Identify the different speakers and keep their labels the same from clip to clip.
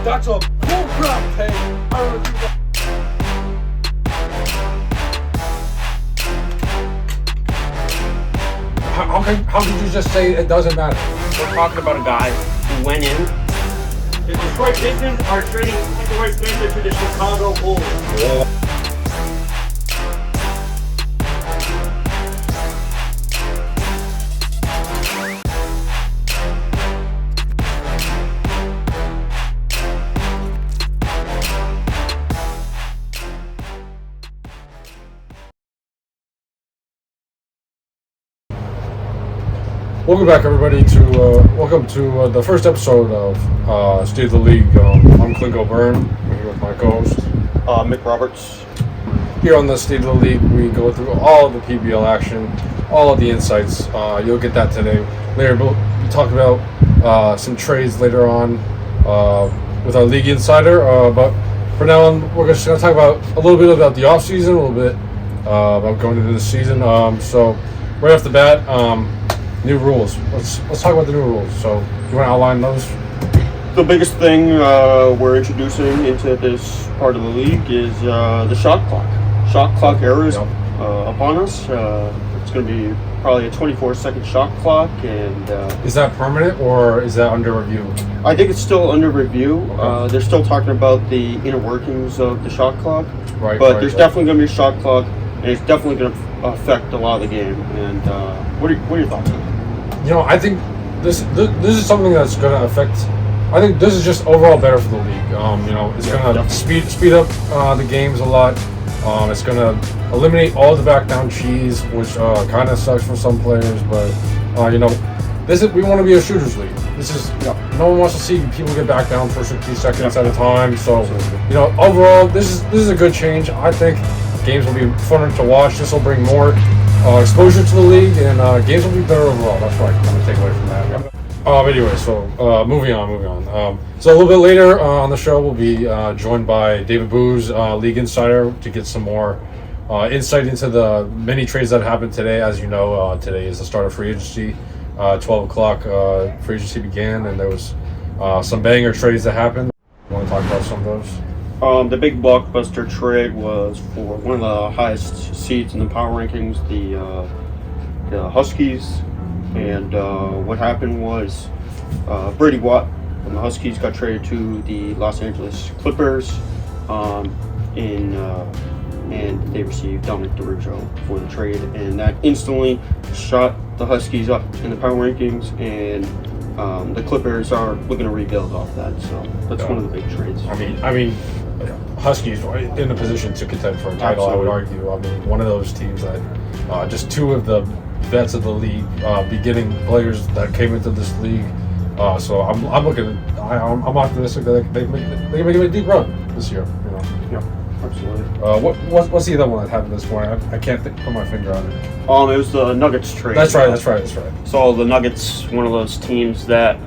Speaker 1: That's a bullcrap take. I don't know if you How could you just say it doesn't matter?
Speaker 2: We're talking about a guy who went in. The Detroit Pistons are trading Detroit Pistons to the Chicago Bulls.
Speaker 1: Yeah. Welcome back, everybody, to the first episode of State of the League. I'm Clingo Byrne. I'm here with my co-host,
Speaker 3: Mick Roberts.
Speaker 1: Here on the State of the League, we go through all of the PBL action, all of the insights. You'll get that today. Later, we'll talk about some trades later on with our League Insider. But for now on, we're just going to talk about a little bit about the offseason, a little bit about going into the season. So right off the bat, new rules. Let's talk about the new rules. So, you want to outline those?
Speaker 3: The biggest thing we're introducing into this part of the league is the shot clock. Shot clock era is upon us. It's going to be probably a 24-second shot clock, and
Speaker 1: is that permanent or is that under review?
Speaker 3: I think it's still under review.
Speaker 1: Okay.
Speaker 3: They're still talking about the inner workings of the shot clock,
Speaker 1: Right.
Speaker 3: There's definitely going to be a shot clock, and it's definitely going to affect a lot of the game. And what are your thoughts on it?
Speaker 1: You know, I think this is something that's going to affect. I think this is just overall better for the league. You know, it's going to speed up the games a lot. It's going to eliminate all the back down cheese, which kind of sucks for some players. But you know, we want to be a shooters league. This is no one wants to see people get back down for 60 seconds at a time. So you know, overall, this is a good change. I think games will be funner to watch. This will bring more exposure to the league, and games will be better overall. That's what I'm going to take away from that. Anyway, so moving on. So a little bit later on the show, we'll be joined by David Booz, League Insider, to get some more insight into the many trades that happened today. As you know, today is the start of free agency. 12 o'clock, free agency began, and there was some banger trades that happened. You want to talk about some of those?
Speaker 3: The big blockbuster trade was for one of the highest seeds in the power rankings, the Huskies. And what happened was Brady Watt from the Huskies got traded to the Los Angeles Clippers, and they received Dominic DeRusso for the trade, and that instantly shot the Huskies up in the power rankings, and the Clippers are looking to rebuild off that. So that's one of the big trades.
Speaker 1: I mean, Huskies in a position to contend for a title. Absolutely. I would argue. I mean, one of those teams that just two of the vets of the league, beginning players that came into this league. So I'm optimistic that they can make a deep run this year. You know.
Speaker 3: Yeah, absolutely.
Speaker 1: What's the other one that happened this morning? I can't put my finger on it.
Speaker 3: It was the Nuggets trade.
Speaker 1: That's right.
Speaker 3: So the Nuggets, one of those teams that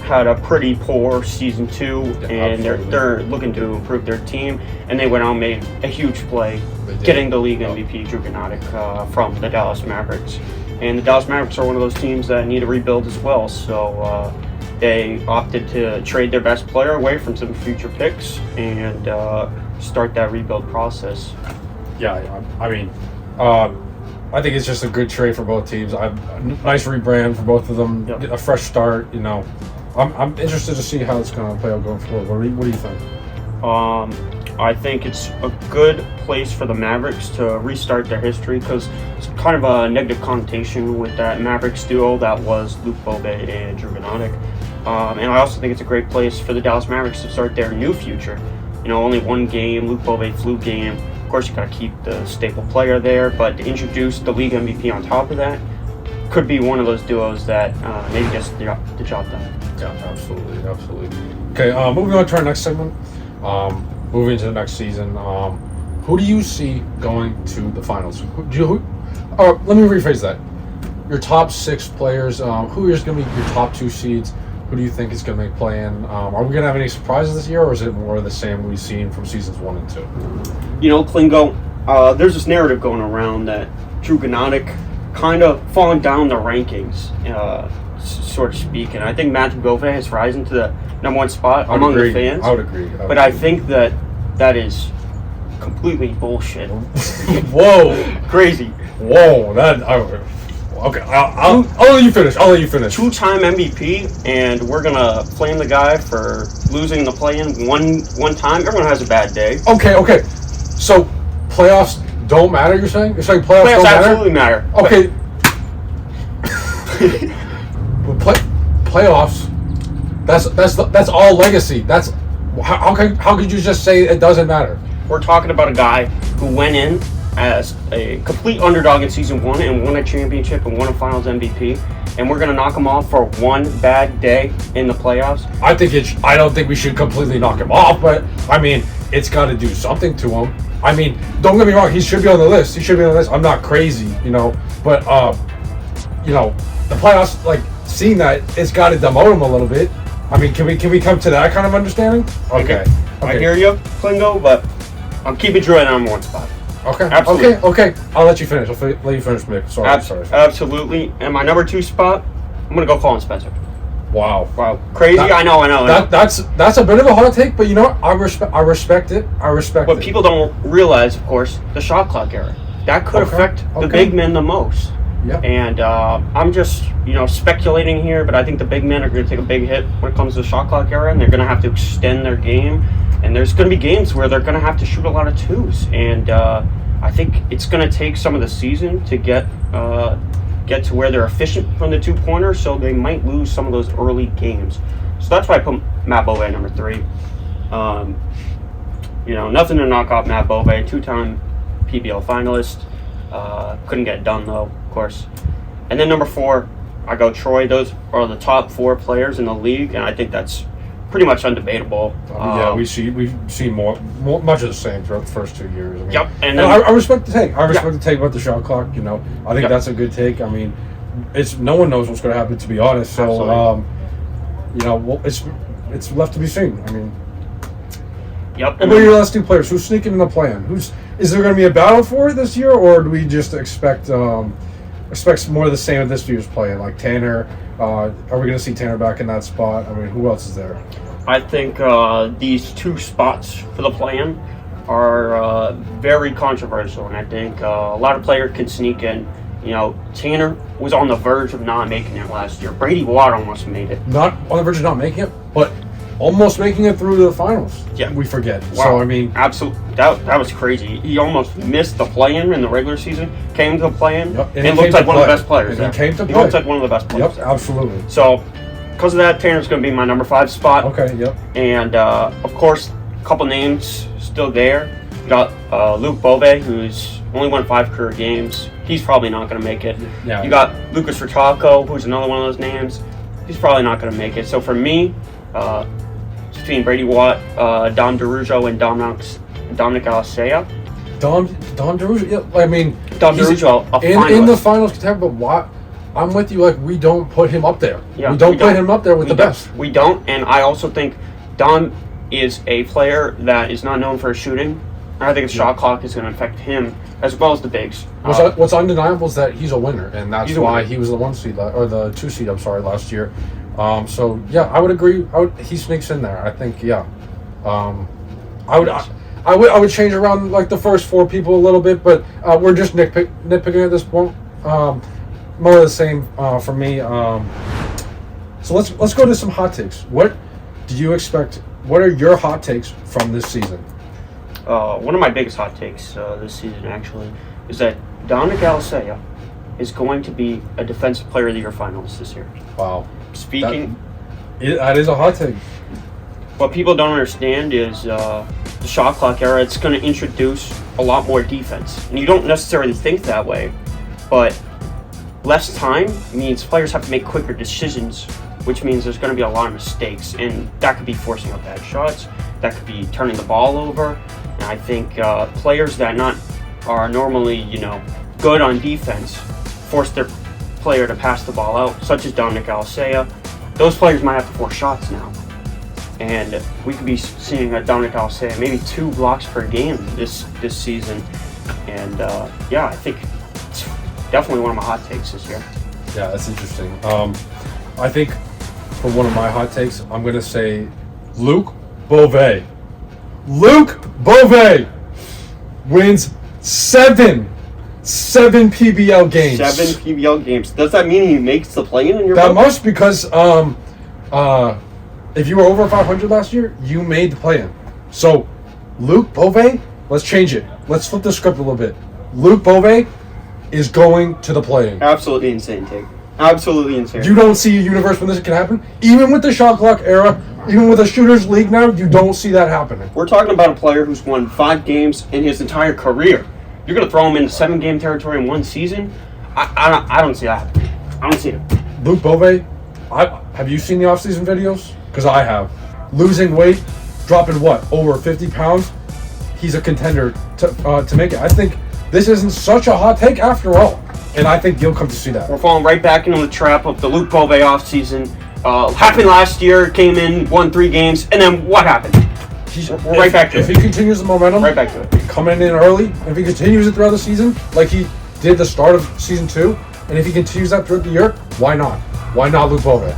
Speaker 3: had a pretty poor season 2, and they're looking to improve their team, and they went out and made a huge play, getting the league MVP Drew Gnotic from the Dallas Mavericks. And the Dallas Mavericks are one of those teams that need a rebuild as well, so they opted to trade their best player away from some future picks and start that rebuild process.
Speaker 1: Yeah, I mean, I think it's just a good trade for both teams. Nice rebrand for both of them, get a fresh start, you know. I'm interested to see how it's going to play out going forward. What do you think?
Speaker 2: I think it's a good place for the Mavericks to restart their history, because it's kind of a negative connotation with that Mavericks duo that was Luke Bobe and Drew Gnotic. And I also think it's a great place for the Dallas Mavericks to start their new future. You know, only one game, Luke Bobe flu game. Of course, you got to keep the staple player there, but to introduce the league MVP on top of that could be one of those duos that maybe gets the job done.
Speaker 1: Yeah, absolutely. Okay, moving on to our next segment. Moving into the next season, who do you see going to the finals? Let me rephrase that. Your top 6 players, who is going to be your top 2 seeds? Who do you think is going to make play-in? Are we going to have any surprises this year, or is it more of the same we've seen from seasons 1 and 2?
Speaker 3: You know, Clingo, there's this narrative going around that Drew Gnotic kind of fallen down the rankings, so to speak. And I think Matt Gove has risen to the
Speaker 2: number one spot
Speaker 1: I would
Speaker 2: among
Speaker 1: agree.
Speaker 2: the fans.
Speaker 1: I would agree.
Speaker 2: But I think that is completely bullshit.
Speaker 1: Whoa.
Speaker 2: Crazy.
Speaker 1: Whoa. Okay. I'll let you finish. I'll let you finish.
Speaker 2: Two-time MVP, and we're gonna flame the guy for losing the play-in one time. Everyone has a bad day.
Speaker 1: Okay. So playoffs don't matter. You're saying? You're saying playoffs don't matter?
Speaker 2: Absolutely matter.
Speaker 1: Okay. Playoffs. That's all legacy. That's how could you just say it doesn't matter?
Speaker 2: We're talking about a guy who went in as a complete underdog in season 1 and won a championship and won a finals MVP, and we're gonna knock him off for one bad day in the playoffs.
Speaker 1: I don't think we should completely knock him off, but I mean, it's got to do something to him. I mean, don't get me wrong, he should be on the list. I'm not crazy, but the playoffs, like, seeing that, it's got to demote him a little bit. I mean, can we come to that kind of understanding? Okay.
Speaker 2: I hear you, Clingo, but I'm keeping Drew at number one spot.
Speaker 1: Okay.
Speaker 2: Absolutely.
Speaker 1: Okay. I'll let you finish. Let you finish, Mick. Sorry.
Speaker 2: Absolutely. And my number 2 spot, I'm gonna go Colin Spencer.
Speaker 1: Wow.
Speaker 2: Crazy. I know.
Speaker 1: That's a bit of a hot take, but you know what? I respect it.
Speaker 2: But people don't realize, of course, the shot clock era. That could affect the big men the most.
Speaker 1: Yep.
Speaker 2: And I'm just, speculating here, but I think the big men are going to take a big hit when it comes to the shot clock era, and they're going to have to extend their game. And there's going to be games where they're going to have to shoot a lot of twos. And I think it's going to take some of the season to get to where they're efficient from the 2-pointers, so they might lose some of those early games. So that's why I put Matt Bove at number 3. Nothing to knock off Matt Bove, 2-time PBL finalist. Couldn't get it done, though, of course. And then number 4, I go Troy. Those are the top 4 players in the league, and I think that's pretty much undebatable.
Speaker 1: We've seen much of the same throughout the first 2 years. I mean,
Speaker 2: yep. And
Speaker 1: I respect the take. The take about the shot clock. I think that's a good take. I mean, no one knows what's going to happen, to be honest. So, it's left to be seen. I mean.
Speaker 2: Yep.
Speaker 1: What are your last 2 players? Who's sneaking in the play-in? Is there going to be a battle for it this year, or do we just expect more of the same of this year's play-in? Like Tanner, are we going to see Tanner back in that spot? I mean, who else is there?
Speaker 2: I think these 2 spots for the play-in are very controversial, and I think a lot of players can sneak in. Tanner was on the verge of not making it last year. Brady Watt almost made it.
Speaker 1: Not on the verge of not making it, but almost making it through to the finals.
Speaker 2: Yeah.
Speaker 1: We forget.
Speaker 2: Wow.
Speaker 1: So, I mean.
Speaker 2: Absolutely. That was crazy. He almost missed the play-in in the regular season, came to the play-in, and looked like one of the best players there.
Speaker 1: He came to play.
Speaker 2: He looked like one of the best players.
Speaker 1: Yep, absolutely.
Speaker 2: So, because of that, Tanner's going to be my number 5 spot.
Speaker 1: Okay, yep.
Speaker 2: And, of course, a couple names still there. You got Luke Bove, who's only won 5 career games. He's probably not going to make it.
Speaker 1: Yeah.
Speaker 2: You got Lucas Rotako, who's another one of those names. He's probably not going to make it. So, for me, between Brady Watt, Dom DeRujo, and Dominic Alicea.
Speaker 1: Dom DeRujo, yeah, I mean,
Speaker 2: Dom DeRujo, a finalist.
Speaker 1: in the finals contender, but Watt, I'm with you. Like, we don't put him up there.
Speaker 2: Yeah,
Speaker 1: we don't put him up there with the best.
Speaker 2: We don't, and I also think Dom is a player that is not known for his shooting. I think the shot clock is going to affect him as well as the bigs.
Speaker 1: What's undeniable is that he's a winner, and that's why he was the 1 seed or the 2 seed. I'm sorry, last year. So yeah, I would agree. He sneaks in there. I think I would change around like the first 4 people a little bit, but we're just nitpicking at this point. More of the same for me. So let's go to some hot takes. What do you expect? What are your hot takes from this season?
Speaker 2: One of my biggest hot takes this season actually is that Dominic Alicea is going to be a Defensive Player of the Year finalist this year.
Speaker 1: Wow.
Speaker 2: That
Speaker 1: is a hot take.
Speaker 2: What people don't understand is the shot clock era. It's going to introduce a lot more defense, and you don't necessarily think that way, but less time means players have to make quicker decisions, which means there's going to be a lot of mistakes, and that could be forcing up bad shots, that could be turning the ball over, and I think players that are normally good on defense force their player to pass the ball out, such as Dominic Alicea. Those players might have to force shots now. And we could be seeing a Dominic Alicea maybe 2 blocks per game this season. And I think it's definitely one of my hot takes this year.
Speaker 1: Yeah, that's interesting. I think for one of my hot takes, I'm going to say Luke Beauvais. Luke Beauvais wins seven PBL games.
Speaker 3: 7 PBL games. Does that mean he makes the play-in in your
Speaker 1: That
Speaker 3: book?
Speaker 1: must, because if you were over 500 last year, you made the play-in. So, Luke Beauvais, let's change it. Let's flip the script a little bit. Luke Beauvais is going to the play-in.
Speaker 3: Absolutely insane take. Absolutely insane.
Speaker 1: You don't see a universe when this can happen. Even with the shot clock era, even with the shooters league now, you don't see that happening.
Speaker 3: We're talking about a player who's won 5 games in his entire career. You're going to throw him into 7-game territory in one season? I don't see that happening. I don't see it.
Speaker 1: Luke Beauvais, have you seen the offseason videos? Because I have. Losing weight, dropping over 50 pounds. He's a contender to make it. I think this isn't such a hot take after all, and I think you'll come to see that.
Speaker 2: We're falling right back into the trap of the Luke Beauvais offseason. Happened last year, came in, won 3 games, and then what happened? We're right back to
Speaker 1: If
Speaker 2: it.
Speaker 1: he continues the momentum,
Speaker 2: Right back to it.
Speaker 1: coming in early, if he continues it throughout the season, like he did the start of season 2, and if he continues that throughout the year, why not? Why not Luke Beauvais?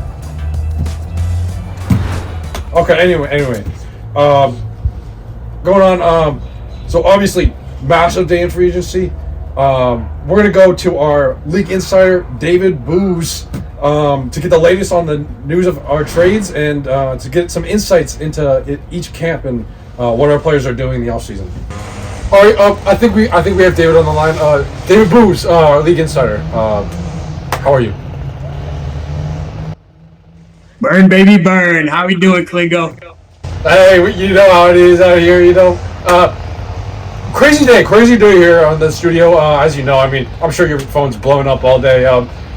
Speaker 1: Okay, anyway. Going on, so obviously, massive day in free agency. We're going to go to our League Insider David Booz to get the latest on the news of our trades and to get some insights into each camp and what our players are doing in the offseason. All right, I think we have David on the line. David Booz, League Insider. How are you?
Speaker 4: Burn, baby, burn. How we doing, Clingo?
Speaker 1: Hey, you know how it is out here. Crazy day here on the studio. As you know, I mean, I'm sure your phone's blowing up all day.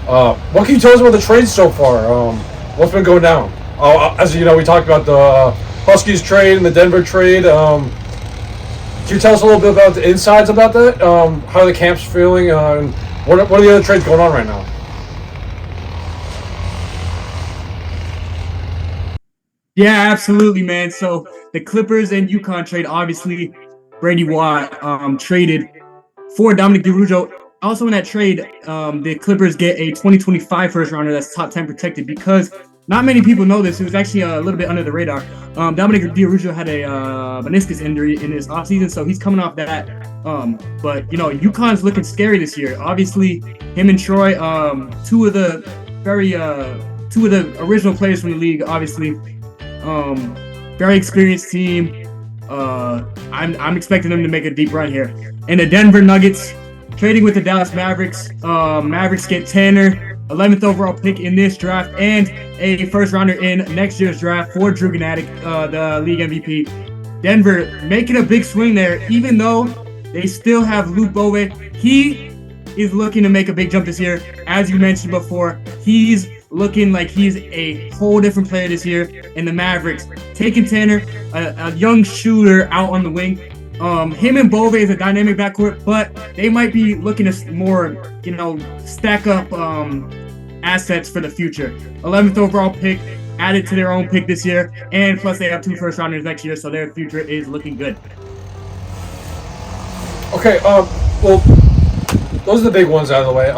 Speaker 1: What can you tell us about the trades so far? What's been going down? As you know, we talked about the Huskies trade and the Denver trade. Can you tell us a little bit about the insides about that? How are the camps feeling? And what are the other trades going on right now?
Speaker 4: Yeah, absolutely, man. So the Clippers and UConn trade, obviously, Brady Watt traded for Dominic DeRujo. Also in that trade, the Clippers get a 2025 first rounder that's top 10 protected because not many people know this. It was actually a little bit under the radar. Dominic DeRujo had a meniscus injury in his offseason, so he's coming off that. But UConn's looking scary this year. Obviously, him and Troy, two of the original players from the league. Obviously, very experienced team. I'm expecting them to make a deep run here. And the Denver Nuggets trading with the Dallas Mavericks. Mavericks get Tanner, 11th overall pick in this draft, and a first rounder in next year's draft for Drew Gnatic, the league MVP. Denver making a big swing there, even though they still have Luke Beauvais. He is looking to make a big jump this year. As you mentioned before, he's looking like he's a whole different player this year. And the Mavericks taking Tanner, a young shooter out on the wing. Him and Beauvais is a dynamic backcourt, but they might be looking to more, stack up assets for the future. 11th overall pick added to their own pick this year, and plus they have 2 first rounders next year, so their future is looking good.
Speaker 1: Okay, well, those are the big ones out of the way.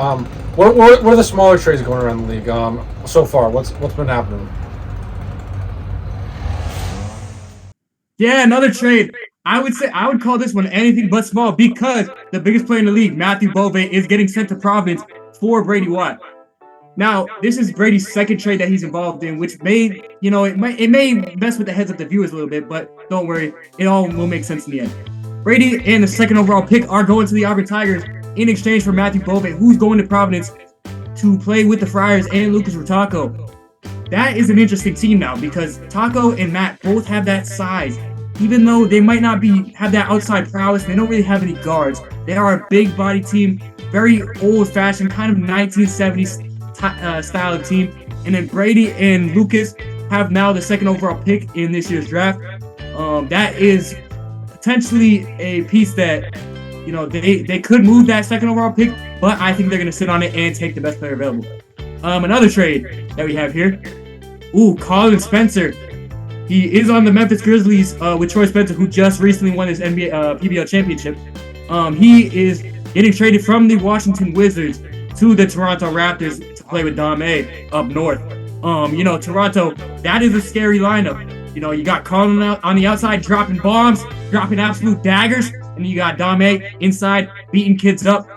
Speaker 1: What are the smaller trades going around the league so far? What's been happening?
Speaker 4: Yeah, another trade. I would call this one anything but small because the biggest player in the league, Matthew Beauvais, is getting sent to Providence for Brady Watt. Now, this is Brady's second trade that he's involved in, which may, it may mess with the heads of the viewers a little bit, but don't worry, it all will make sense in the end. Brady and the second overall pick are going to the Auburn Tigers in exchange for Matthew Beauvais, who's going to Providence to play with the Friars and Lucas Rutaco. That is an interesting team now because Taco and Matt both have that size. Even though they might not have that outside prowess, they don't really have any guards. They are a big body team, very old-fashioned, kind of 1970s style of team. And then Brady and Lucas have now the second overall pick in this year's draft. That is potentially a piece that, they could move that second overall pick, but I think they're going to sit on it and take the best player available. Another trade that we have here. Colin Spencer. He is on the Memphis Grizzlies with Troy Spencer, who just recently won his NBA PBL championship. He is getting traded from the Washington Wizards to the Toronto Raptors to play with Dame up north. Toronto, that is a scary lineup. You got Colin out on the outside dropping bombs, dropping absolute daggers, and you got Dame inside beating kids up,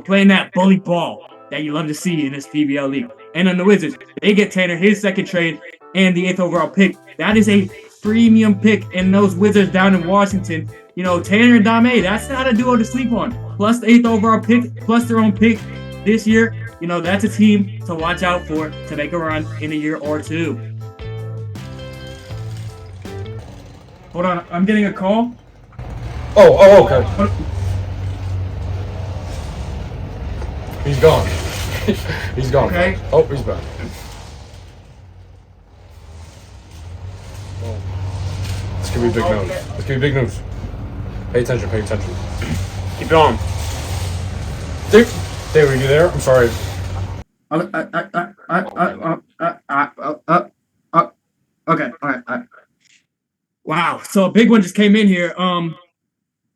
Speaker 4: playing that bully ball that you love to see in this PBL league. And then the Wizards, they get Tanner, his second trade, and the 8th overall pick. That is a premium pick, and those Wizards down in Washington, Tanner and Dame, that's not a duo to sleep on. Plus the 8th overall pick, plus their own pick this year, that's a team to watch out for to make a run in a year or two. Hold on, I'm getting a call.
Speaker 1: Oh, okay. He's gone. He's gone.
Speaker 4: Okay.
Speaker 1: Oh, he's back. This could be big news. This could be big news. Pay attention, pay attention.
Speaker 2: Keep going.
Speaker 1: Dave, are you there? I'm sorry.
Speaker 4: Okay, all right. Wow, so a big one just came in here.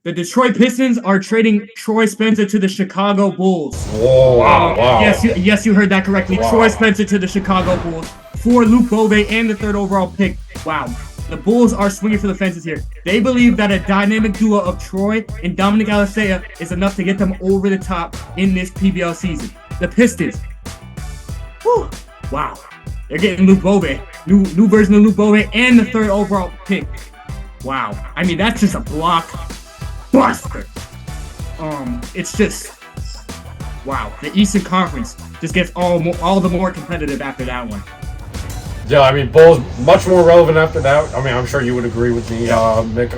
Speaker 4: The Detroit Pistons are trading Troy Spencer to the Chicago Bulls.
Speaker 1: Whoa, wow.
Speaker 4: Yes, you heard that correctly.
Speaker 1: Wow.
Speaker 4: Troy Spencer to the Chicago Bulls for Luke Bove and the 3rd overall pick. Wow. The Bulls are swinging for the fences here. They believe that a dynamic duo of Troy and Dominic Alisea is enough to get them over the top in this PBL season. The Pistons. Whew, wow. They're getting Luke Bove, new version of Luke Bove, and the 3rd overall pick. Wow. I mean, that's just a blockbuster. It's just, wow. The Eastern Conference just gets all the more competitive after that one.
Speaker 1: Yeah, I mean, Bulls much more relevant after that. I mean, I'm sure you would agree with me, Mick.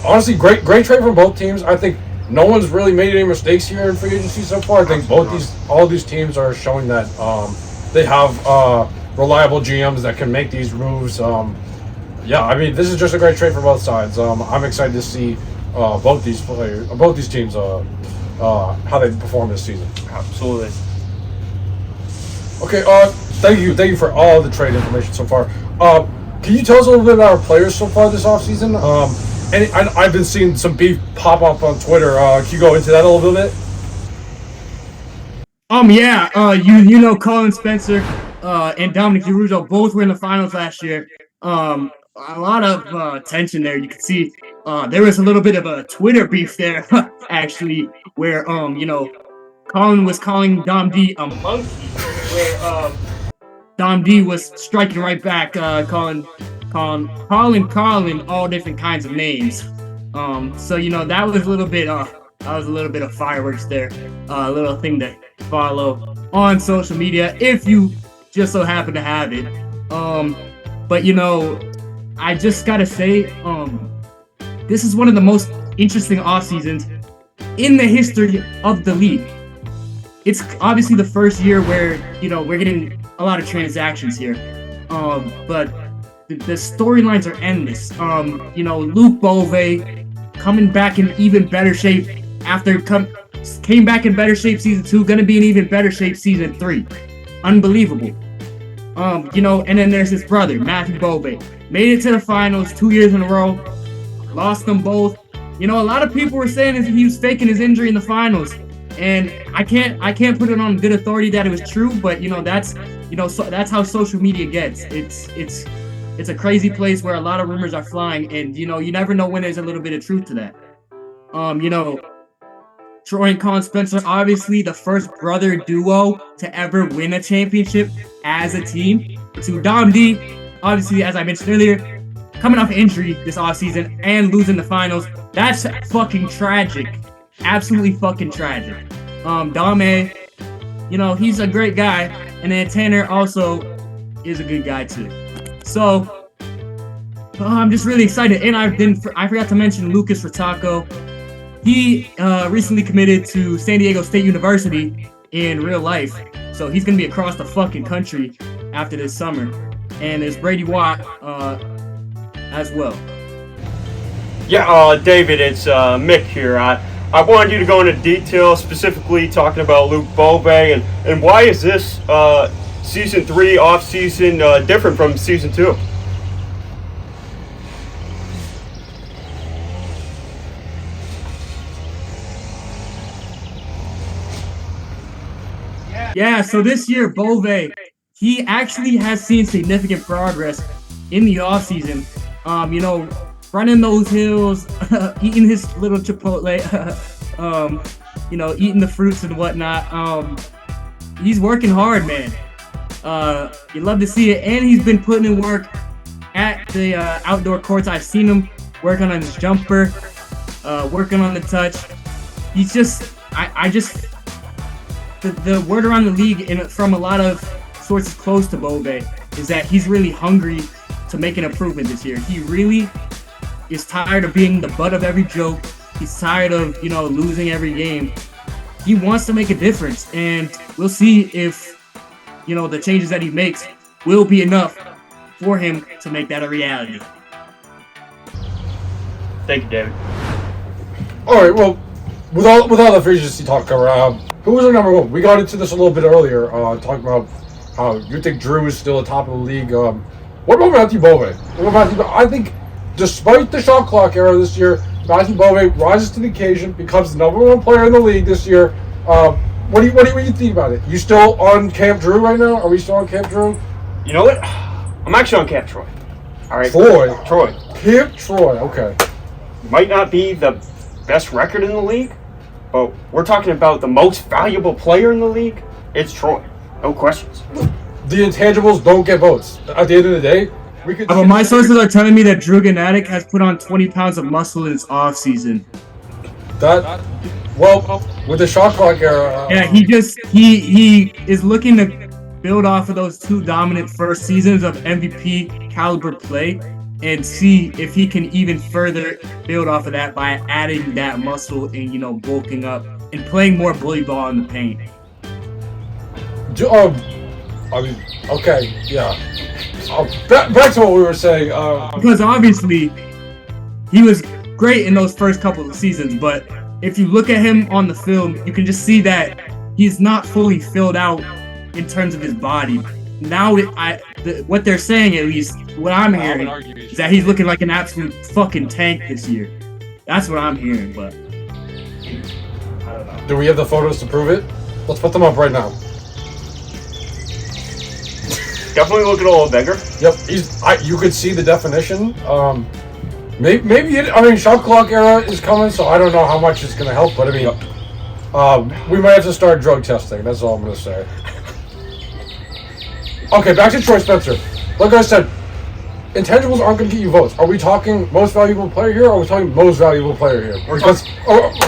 Speaker 1: Honestly, great trade from both teams. I think no one's really made any mistakes here in free agency so far. I think all these teams are showing that they have reliable GMs that can make these moves. Yeah, I mean, this is just a great trade for both sides. I'm excited to see both these teams how they perform this season.
Speaker 2: Absolutely.
Speaker 1: Okay, thank you for all the trade information so far. Can you tell us a little bit about our players so far this offseason? And I've been seeing some beef pop up on Twitter. Can you go into that a little bit?
Speaker 4: Colin Spencer and Dominic DeRusso both were in the finals last year. A lot of tension there. You can see there was a little bit of a Twitter beef there, actually, where Colin was calling Dom D a monkey, where Dom D was striking right back, calling all different kinds of names. So that was a little bit of fireworks there, a little thing to follow on social media if you just so happen to have it. But I just gotta say, this is one of the most interesting off seasons in the history of the league. It's obviously the first year where we're getting a lot of transactions here, but the storylines are endless. Luke Bove coming back in even better shape after came back in better shape season 2, gonna be in even better shape season 3. Unbelievable. And then there's his brother, Matthew Bove. Made it to the finals 2 years in a row, lost them both. A lot of people were saying that he was faking his injury in the finals, and I can't put it on good authority that it was true, but that's how social media gets. It's a crazy place where a lot of rumors are flying, and you never know when there's a little bit of truth to that. Troy and Colin Spencer, obviously the first brother duo to ever win a championship as a team. To Dom D, obviously, as I mentioned earlier, coming off injury this offseason and losing the finals. That's fucking tragic. Absolutely fucking tragic. Dame, he's a great guy. And then Tanner also is a good guy too. So, I'm just really excited. And I forgot to mention Lucas Rataco. He recently committed to San Diego State University in real life. So he's going to be across the fucking country after this summer. And there's Brady Watt as well.
Speaker 2: Yeah, David, it's Mick here. I wanted you to go into detail, specifically talking about Luke Bove, and why is this Season 3 off-season different from Season 2?
Speaker 4: Yeah, so this year, Bove, he actually has seen significant progress in the offseason. Running those hills, eating his little Chipotle, eating the fruits and whatnot. He's working hard, man. You love to see it, and he's been putting in work at the outdoor courts. I've seen him working on his jumper, working on the touch. He's just, the word around the league and from a lot of sources close to Bove is that he's really hungry to make an improvement this year. He really is tired of being the butt of every joke. He's tired of, losing every game. He wants to make a difference, and we'll see if, the changes that he makes will be enough for him to make that a reality.
Speaker 2: Thank you, David.
Speaker 1: All right, well, with all the free agency talk around, who was our number one? We got into this a little bit earlier, talking about how you think Drew is still at the top of the league. What about Matthew Bove? I think, despite the shot clock era this year, Matthew Bove rises to the occasion, becomes the number one player in the league this year. What do you think about it? You still on Camp Drew right now? Are we still on Camp Drew?
Speaker 2: You know what? I'm actually on Camp Troy. All right.
Speaker 1: Troy. Camp Troy. Okay.
Speaker 2: Might not be the best record in the league, but we're talking about the most valuable player in the league. It's Troy. No questions.
Speaker 1: The intangibles don't get votes. At the end of the day, we could.
Speaker 4: But my sources are telling me that Drew Ganatic has put on 20 pounds of muscle in his offseason.
Speaker 1: With the shot clock era.
Speaker 4: Yeah, he is looking to build off of those two dominant first seasons of MVP caliber play and see if he can even further build off of that by adding that muscle and, bulking up and playing more bully ball in the paint.
Speaker 1: Okay, yeah. Back to what we were saying.
Speaker 4: Because obviously, he was great in those first couple of seasons, but if you look at him on the film, you can just see that he's not fully filled out in terms of his body. Now, what they're saying, at least, what I'm hearing, is that he's looking like an absolute fucking tank this year. That's what I'm hearing, but I don't know.
Speaker 1: Do we have the photos to prove it? Let's put them up right now.
Speaker 2: Definitely looking a little bigger.
Speaker 1: Yep, you could see the definition. Maybe shot clock era is coming, so I don't know how much it's going to help, but we might have to start drug testing. That's all I'm going to say. Okay, back to Troy Spencer. Like I said, intangibles aren't going to get you votes. Are we talking most valuable player here, or are we talking most valuable player here? Because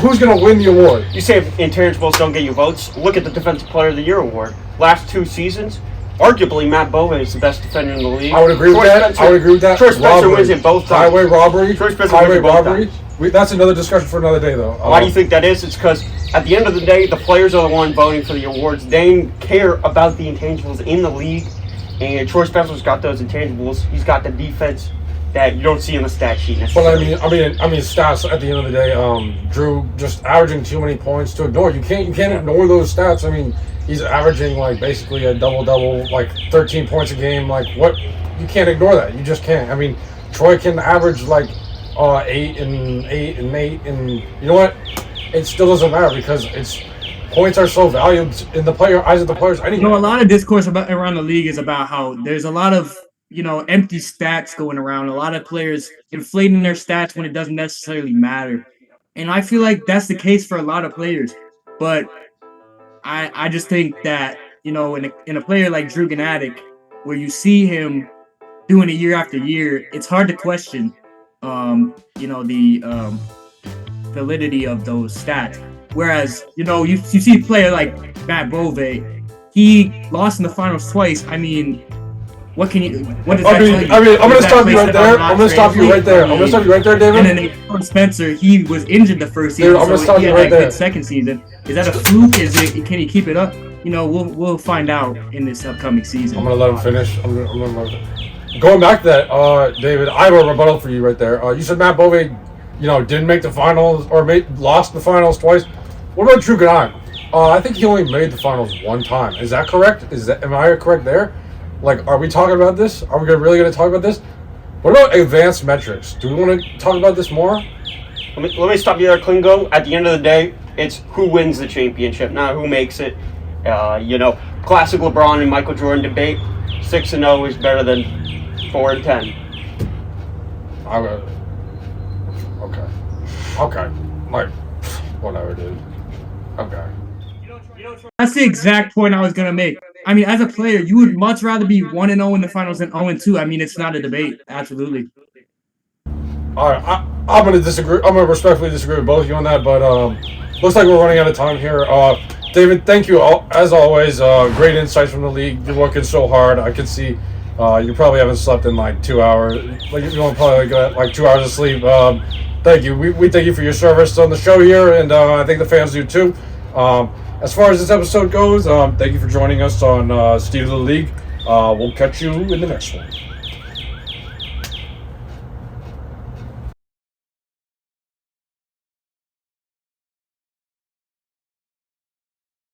Speaker 1: who's going to win the award?
Speaker 2: You say intangibles don't get you votes. Look at the Defensive Player of the Year award. Last 2 seasons, arguably Matt Bove is the best defender in the league.
Speaker 1: I would agree with that. Troy
Speaker 2: Spencer wins it both times.
Speaker 1: Highway robbery.
Speaker 2: Troy Spencer wins it both times.
Speaker 1: That's another discussion for another day, though.
Speaker 2: Why do you think that is? It's because at the end of the day, the players are the one voting for the awards. They care about the intangibles in the league, and Troy Spencer's got those intangibles. He's got the defense that you don't see in the stat sheet necessarily.
Speaker 1: Well, I mean, stats. At the end of the day, Drew just averaging too many points to ignore. You can't ignore those stats. I mean, he's averaging basically a double, 13 points a game. What? You can't ignore that. You just can't. I mean, Troy can average 8 and 8 and 8, and you know what? It still doesn't matter because points are so valuable in the eyes of the players anyway.
Speaker 4: A lot of discourse around the league is about how there's a lot of empty stats going around. A lot of players inflating their stats when it doesn't necessarily matter, and I feel like that's the case for a lot of players. But I just think that in a player like Drew Ganatic, where you see him doing it year after year, it's hard to question the validity of those stats. Whereas, you see a player like Matt Bove, he lost in the finals twice. I mean, what does that tell you?
Speaker 1: I'm going to stop you right there. I'm going to stop you right there, David.
Speaker 4: And then Troy Spencer, he was injured the first season,
Speaker 1: Dude, I'm going to stop you right there.
Speaker 4: Second season. Is that a fluke? Can he keep it up? We'll find out in this upcoming season.
Speaker 1: I'm going to let him finish. Going back to that, David, I have a rebuttal for you right there. You said Matt Bove, didn't make the finals or lost the finals twice. What about Drew Ganatic? I think he only made the finals one time. Is that correct? Am I correct there? Are we talking about this? Are we really going to talk about this? What about advanced metrics? Do we want to talk about this more?
Speaker 2: Let me stop you there, Clingo. At the end of the day, it's who wins the championship, not who makes it. classic LeBron and Michael Jordan debate. 6-0 is better than 4-10.
Speaker 1: Okay. Like, whatever, dude. Okay.
Speaker 4: That's the exact point I was gonna make. I mean, as a player, you would much rather be 1-0 in the finals than 0-2. I mean, it's not a debate. Absolutely.
Speaker 1: All right, I'm gonna disagree. I'm gonna respectfully disagree with both of you on that, but looks like we're running out of time here. David, thank you as always. Great insights from the league. You're working so hard. I can see you probably haven't slept in like 2 hours. Like you don't probably get like 2 hours of sleep. Thank you. We thank you for your service on the show here, and I think the fans do too. As far as this episode goes, thank you for joining us on Steve of the League. We'll catch you in the next one.